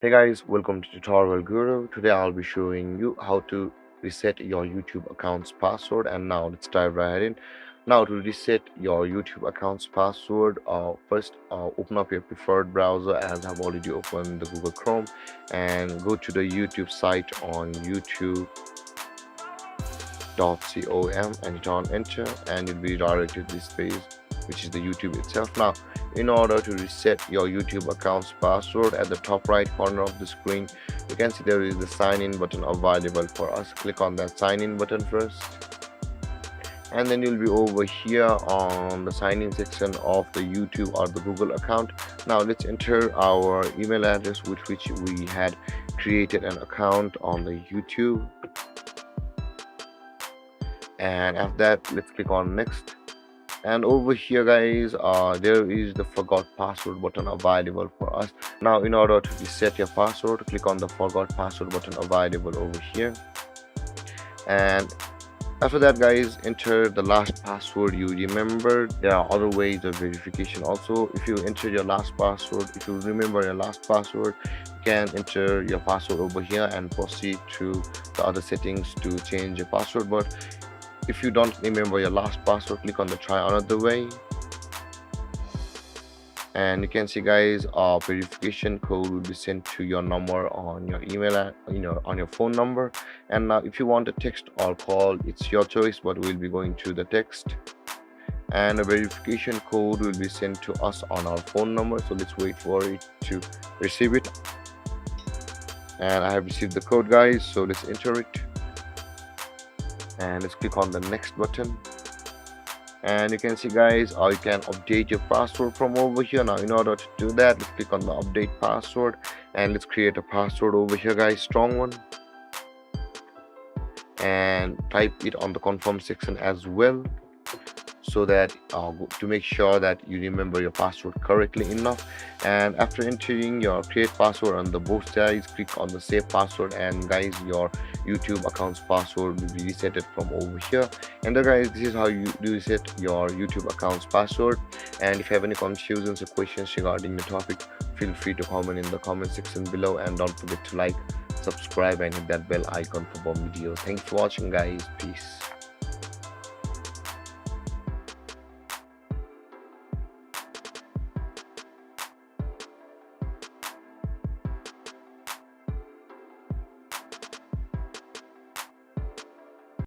Hey guys, welcome to Tutorial Guru. Today I'll be showing you how to reset your YouTube account's password. And now let's dive right in. Now to reset your YouTube account's password, first open up your preferred browser as I've already opened the Google Chrome, and go to the YouTube site on youtube.com and hit on enter, and you'll be redirected to this page, which is the YouTube itself. Now in order to reset your YouTube account's password, at the top right corner of the screen you can see there is the sign in button available for us. Click on that sign in button first, and then you'll be over here on the sign in section of the YouTube or the Google account. Now let's enter our email address with which we had created an account on the YouTube, and after that let's click on next. And over here guys, there is the forgot password button available for us. Now in order to reset your password, click on the forgot password button available over here, and after that guys, enter the last password you remember. There are other ways of verification also. If you enter your last password, if you remember your last password, you can enter your password over here and proceed to the other settings to change your password. But if you don't remember your last password, click on the try another way, and you can see guys, verification code will be sent to your number on your email on your phone number. And now if you want a text or call, it's your choice, but we'll be going to the text, and a verification code will be sent to us on our phone number. So let's wait for it to receive it. And I have received the code guys, so let's enter it, and let's click on the next button. And you can see guys, you can update your password from over here. Now in order to do that, let's click on the update password, and let's create a password over here guys, strong one, and type it on the confirm section as well, so that to make sure that you remember your password correctly enough. And after entering your create password on the both sides, click on the save password, and guys, your YouTube account's password will be resetted from over here. And guys, this is how you do reset your YouTube account's password. And if you have any confusions or questions regarding the topic, feel free to comment in the comment section below, and don't forget to like, subscribe, and hit that bell icon for more videos. Thanks for watching guys. Peace.